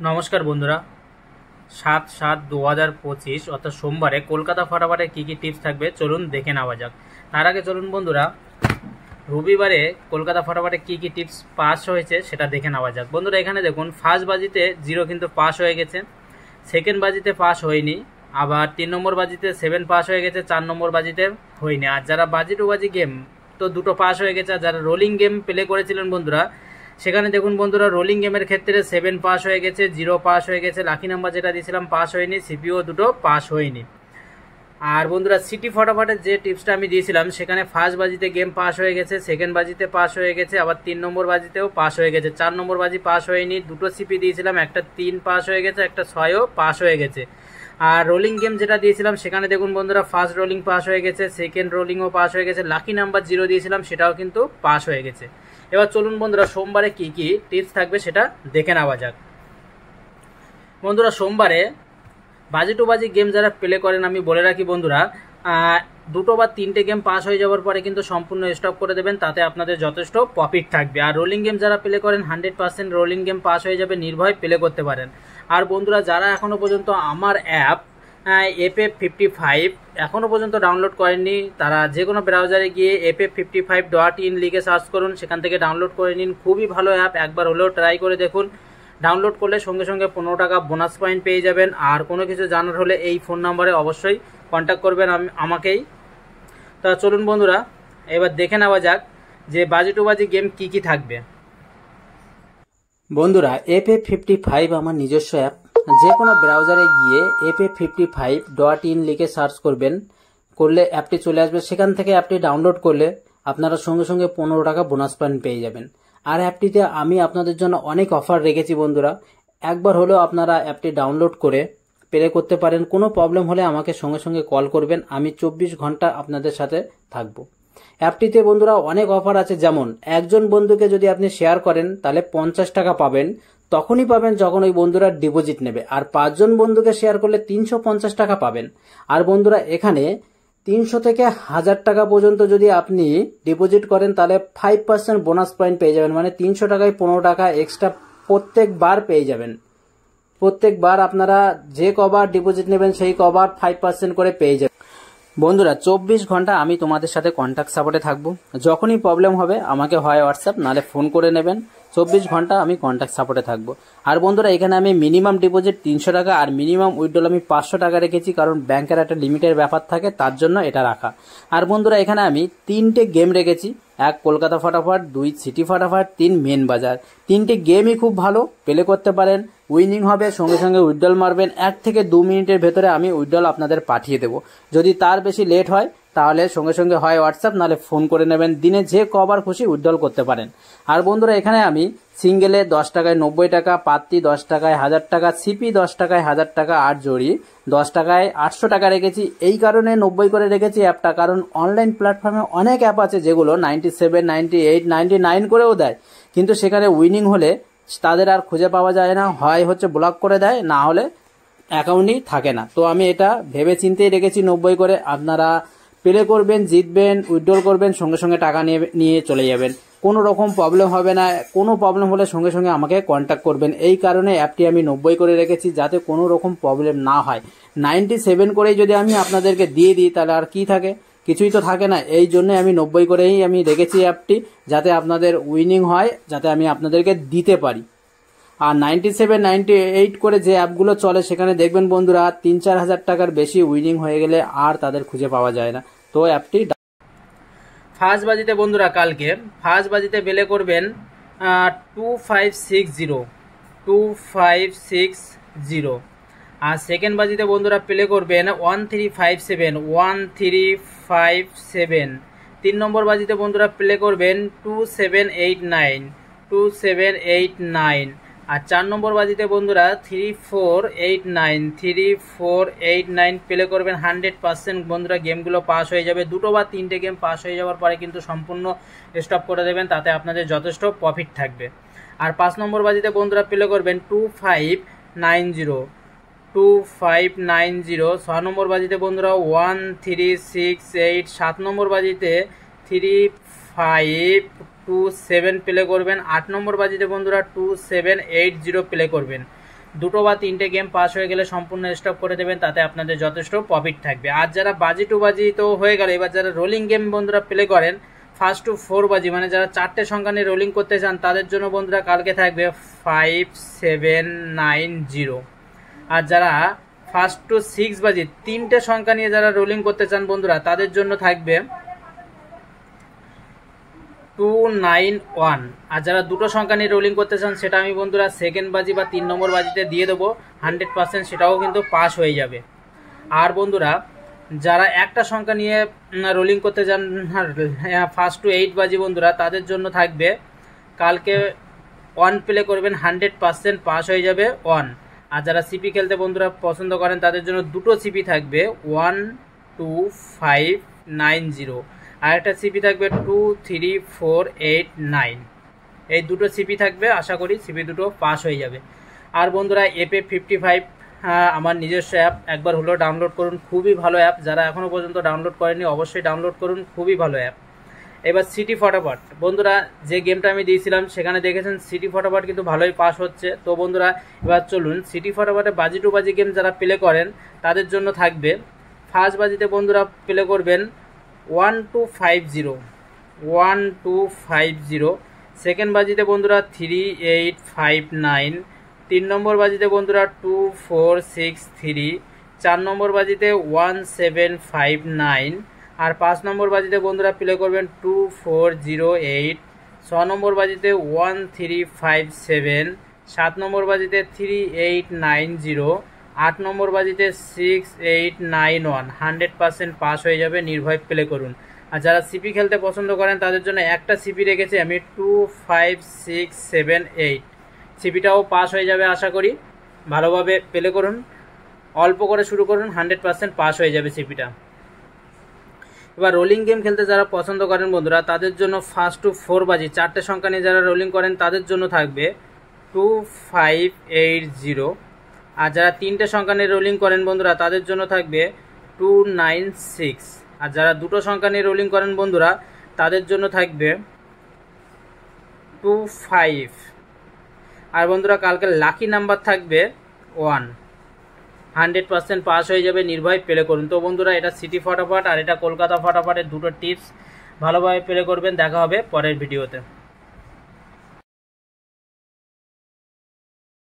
নমস্কার বন্ধুরা, 7/7/2025 অর্থাৎ সোমবারে কলকাতা ফটাফটে কী কী টিপস থাকবে চলুন দেখে নেওয়া যাক। তার আগে চলুন বন্ধুরা, রবিবারে কলকাতা ফটাফটে কী কী টিপস পাস হয়েছে সেটা দেখে নেওয়া যাক। বন্ধুরা এখানে দেখুন, ফার্স্ট বাজিতে 0 কিন্তু পাস হয়ে গেছে, সেকেন্ড বাজিতে পাস হয়নি, আবার 3 নম্বর বাজিতে 7 পাস হয়ে গেছে, 4 নম্বর বাজিতে হয়নি। আর যারা বাজি টু বাজি গেম তো দুটো পাস হয়ে গেছে। আর যারা রোলিং গেম প্লে করেছিলেন বন্ধুরা, সেখানে দেখুন বন্ধুরা, রোলিং গেমের ক্ষেত্রে 7 পাস হয়ে গেছে, 0 পাস হয়ে গেছে, লাকি নাম্বার যেটা দিয়েছিলাম পাস হয়নি, সিপিও দুটো পাস হয়নি। আর বন্ধুরা সিটি ফটাফটের যে টিপসটা আমি দিয়েছিলাম, সেখানে ফার্স্ট বাজিতে গেম পাস হয়ে গেছে, সেকেন্ড বাজিতে পাস হয়ে গেছে, আবার 3 নম্বর বাজিতেও পাস হয়ে গেছে, 4 নম্বর বাজি পাস হয়নি। দুটো সিপি দিয়েছিলাম, একটা 3 পাস হয়ে গেছে, একটা 6ও পাস হয়ে গেছে। আর রোলিং গেম যেটা দিয়েছিলাম, সেখানে দেখুন বন্ধুরা, ফার্স্ট রোলিং পাস হয়ে গেছে, সেকেন্ড রোলিংও পাস হয়ে গেছে, লাকি নাম্বার 0 দিয়েছিলাম সেটাও কিন্তু পাস হয়ে গেছে। এবার চলুন বন্ধুরা, সোমবারে কি কি টিপস থাকবে সেটা দেখে নেওয়া যাক। বন্ধুরা সোমবারে বাজি টু বাজি গেম যারা প্লে করেন, আমি বলে রাখি বন্ধুরা, দুটো বা তিনটে গেম পাস হয়ে যাওয়ার পরে কিন্তু সম্পূর্ণ স্টপ করে দেবেন, তাতে আপনাদের যথেষ্ট প্রফিট থাকবে। আর রোলিং গেম যারা প্লে করেন, 100% রোলিং গেম পাস হয়ে যাবে, নির্ভয় প্লে করতে পারেন। আর বন্ধুরা যারা এখনও পর্যন্ত আমার অ্যাপ FF55 এখনও পর্যন্ত ডাউনলোড করেননি, তারা যে কোনো ব্রাউজারে গিয়ে FF55.in লিখে সার্চ করুন, সেখান থেকে ডাউনলোড করে নিন। খুবই ভালো অ্যাপ, একবার হলেও ট্রাই করে দেখুন। ডাউনলোড করলে সঙ্গে সঙ্গে 15 টাকা বোনাস পয়েন্ট পেয়ে যাবেন। আর কোনো কিছু জানার হলে এই ফোন নাম্বারে অবশ্যই কন্ট্যাক্ট করবেন আমাকেই। তা চলুন বন্ধুরা, এবার দেখে নেওয়া যাক যে বাজি টু বাজি গেম কি কি থাকবে। বন্ধুরা FF55 আমার নিজস্ব অ্যাপ, যে কোনো ব্রাউজারে গিয়ে FF55.in লিখে সার্চ করবেন, করলে অ্যাপটি চলে আসবে। সেখান থেকে অ্যাপটি ডাউনলোড করলে আপনারা সঙ্গে সঙ্গে 15 টাকা বোনাস পয়েন্ট পেয়ে যাবেন। আর অ্যাপটিতে আমি আপনাদের জন্য অনেক অফার রেখেছি বন্ধুরা, একবার হলেও আপনারা অ্যাপটি ডাউনলোড করে প্লে করতে পারেন। কোনো প্রবলেম হলে আমাকে সঙ্গে সঙ্গে কল করবেন, আমি 24 ঘন্টা আপনাদের সাথে থাকবো। অ্যাপটিতে বন্ধুরা অনেক অফার আছে, যেমন একজন বন্ধুকে যদি আপনি শেয়ার করেন তাহলে 50 টাকা পাবেন, তখনই পাবেন যখন ওই বন্ধুরা ডিপোজিট নেবে। আর 5 জন বন্ধুকে শেয়ার করলে 350 টাকা পাবেন। আর বন্ধুরা এখানে 300 থেকে 1000 টাকা পর্যন্ত যদি আপনি ডিপোজিট করেন তাহলে 5% বোনাস পয়েন্ট পেয়ে যাবেন, মানে 300 টাকায় 15 টাকা এক্সট্রা প্রত্যেকবার পেয়ে যাবেন। প্রত্যেকবার আপনারা যে কবার ডিপোজিট নেবেন সেই কবার 5% করে পেয়ে যাবেন। বন্ধুরা 24 ঘন্টা আমি তোমাদের সাথে কন্ট্যাক্ট সাপোর্টে থাকবো, যখনই প্রবলেম হবে আমাকে হয় হোয়াটসঅ্যাপ নাহলে ফোন করে নেবেন। 24 ঘন্টা আমি কন্ট্যাক্ট সাপোর্টে থাকবো। আর বন্ধুরা এখানে আমি মিনিমাম ডিপোজিট 300 টাকা আর মিনিমাম উইথড্রল আমি 500 টাকা রেখেছি, কারণ ব্যাংকের একটা লিমিটের ব্যাপার থাকে, তার জন্য এটা রাখা। আর বন্ধুরা এখানে আমি 3টে গেম রেখেছি, 1 কলকাতা ফটাফট, 2 সিটি ফটাফট, 3 মেন বাজার। 3টে গেমই খুব ভালো, প্লে করতে পারেন, উইনিং হবে, সঙ্গে সঙ্গে উইথড্রল মারবেন। 1 থেকে 2 মিনিটের ভেতরে আমি উইথড্রল আপনাদের পাঠিয়ে দেবো। যদি তার বেশি লেট হয় তাহলে সঙ্গে সঙ্গে হয় হোয়াটসঅ্যাপ নাহলে ফোন করে নেবেন, দিনে যে কবার খুশি উইথড্রল করতে পারেন। আর বন্ধুরা এখানে আমি সিঙ্গেলে 10 টাকায় 90 টাকা, পাত্তি 10 টাকায় 1000 টাকা, সিপি 10 টাকায় 1000 টাকা, আর জড়ি 10 টাকায় 800 টাকা রেখেছি। এই কারণে 90 করে রেখেছি অ্যাপটা, কারণ অনলাইন প্ল্যাটফর্মে অনেক অ্যাপ আছে যেগুলো 97, 98, 99 করেও দেয়, কিন্তু সেখানে উইনিং হলে তাদের আর খুঁজে পাওয়া যায় না, হয় হচ্ছে ব্লক করে দেয়, না হলে অ্যাকাউন্টই থাকে না। তো আমি এটা ভেবে চিন্তেই রেখেছি 90 করে। আপনারা প্লে করবেন, জিতবেন, উইথড্রল করবেন, সঙ্গে সঙ্গে টাকা নিয়ে চলে যাবেন, কোনো রকম প্রবলেম হবে না। কোনো প্রবলেম হলে সঙ্গে সঙ্গে আমাকে কন্ট্যাক্ট করবেন। এই কারণে অ্যাপটি আমি 90 করে রেখেছি, যাতে কোনো রকম প্রবলেম না হয়। 97 করেই যদি আমি আপনাদেরকে দিয়ে দিই তাহলে আর কি থাকে, কিছুই তো থাকে না। এই জন্য আমি 90 করেই আমি রেখেছি অ্যাপটি, যাতে আপনাদের উইনিং হয়, যাতে আমি আপনাদেরকে দিতে পারি। আর 97, 98 করে যে অ্যাপগুলো চলে সেখানে দেখবেন বন্ধুরা 3-4 হাজার টাকার বেশি উইনিং হয়ে গেলে আর তাদের খুঁজে পাওয়া যায় না। তো অ্যাপটি ফার্স্ট বাজিতে বন্ধুরা, কালকে ফার্স্ট বাজিতে বেলে করবেন 2560। আর সেকেন্ড বাজিতে বন্ধুরা প্লে করবেন 1357। 3 নম্বর বাজিতে বন্ধুরা প্লে করবেন 2789। আর 4 নম্বর বাজিতে বন্ধুরা 3489 প্লে করবেন। 100% বন্ধুরা গেমগুলো পাস হয়ে যাবে। 2টো বা 3টে গেম পাস হয়ে যাওয়ার পরে কিন্তু সম্পূর্ণ স্টপ করে দেবেন, তাতে আপনাদের যথেষ্ট প্রফিট থাকবে। আর 5 নম্বর বাজিতে বন্ধুরা প্লে করবেন 2590। 6 নম্বর বাজিতে বন্ধুরা 1368। 7 নম্বর বাজিতে 3527 প্লে করবেন। 8 নম্বর বাজিতে বন্ধুরা 2780 প্লে করবেন। দুটো বা তিনটে গেম পাস হয়ে গেলে সম্পূর্ণ স্টপ করে দেবেন, তাতে আপনাদের যথেষ্ট প্রফিট থাকবে। আর যারা বাজি টু বাজি তো হয়ে গেল, এবার যারা রোলিং গেম বন্ধুরা প্লে করেন ফার্স্ট টু 4 বাজি, মানে যারা 4টে সংখ্যা নিয়ে রোলিং করতে চান তাদের জন্য বন্ধুরা কালকে থাকবে 5790। আর যারা ফার্স্ট টু 6 বাজি 3টে সংখ্যা নিয়ে যারা রোলিং করতে চান বন্ধুরা তাদের জন্য থাকবে 291। আর যারা দুটো সংখ্যা নিয়ে রোলিং করতে চান সেটা আমি বন্ধুরা সেকেন্ড বাজি বা 3 নম্বর বাজিতে দিয়ে দেবো, 100% সেটাও কিন্তু পাস হয়ে যাবে। আর বন্ধুরা যারা একটা সংখ্যা নিয়ে রোলিং করতে চান ফার্স্ট টু 8 বাজি বন্ধুরা তাদের জন্য থাকবে কালকে 1 প্লে করবেন, 100% পাস হয়ে যাবে 1। আর যারা সিপি খেলতে বন্ধুরা পছন্দ করেন তাদের জন্য দুটো সিপি থাকবে 12590, আর একটা সিপি থাকবে 23489। এই দুটো সিপি থাকবে, আশা করি সিপি দুটো পাস হয়ে যাবে। আর বন্ধুরা FF55 আমার নিজস্ব অ্যাপ, একবার হলেও ডাউনলোড করুন, খুবই ভালো অ্যাপ। যারা এখনও পর্যন্ত ডাউনলোড করেনি অবশ্যই ডাউনলোড করুন, খুবই ভালো অ্যাপ। এবার সিটি ফটাফট বন্ধুরা যে গেমটা আমি দিয়েছিলাম সেখানে দেখেছেন সিটি ফটাফট কিন্তু ভালোই পাস হচ্ছে। তো বন্ধুরা এবার চলুন সিটি ফটাফটে বাজি টু বাজি গেম যারা প্লে করেন তাদের জন্য থাকবে ফার্স্ট বাজিতে বন্ধুরা প্লে করবেন 1250, সেকেন্ড বাজিতে বন্ধুরা 3859, 3 নম্বর বাজিতে বন্ধুরা 2463, 4 নম্বর বাজিতে 1759, আর 5 নম্বর বাজিতে বন্ধুরা প্লে করবেন 2408, 6 নম্বর বাজিতে 1357, 7 নম্বর বাজিতে 3890, 8 নম্বর বাজিতে 6891। 100% পাস হয়ে যাবে, নির্ভয় প্লে করুন। আর যারা সিপি খেলতে পছন্দ করেন তাদের জন্য একটা সিপি রেখেছি আমি 25678, সিপিটাও পাস হয়ে যাবে আশা করি। ভালোভাবে প্লে করুন, অল্প করে শুরু করুন, 100% পাস হয়ে যাবে সিপিটা। এবার রোলিং গেম খেলতে যারা পছন্দ করেন বন্ধুরা তাদের জন্য ফার্স্ট টু 4 বাজি 4টে সংখ্যা নিয়ে যারা রোলিং করেন তাদের জন্য থাকবে 2580। আর যারা 3টে সংখ্যা নিয়ে রোলিং করেন বন্ধুরা তাদের জন্য থাকবে 296। আর যারা দুটো সংখ্যা নিয়ে রোলিং করেন বন্ধুরা তাদের জন্য থাকবে 25। আর বন্ধুরা কালকে লাকি নাম্বার থাকবে 1। 100% পাস হয়ে যাবে, নির্ভয় প্লে করুন। তো বন্ধুরা এটা সিটি ফটাফট আর এটা কলকাতা ফটাফটের দুটো টিপস, ভালোভাবে প্লে করবেন। দেখা হবে পরের ভিডিওতে।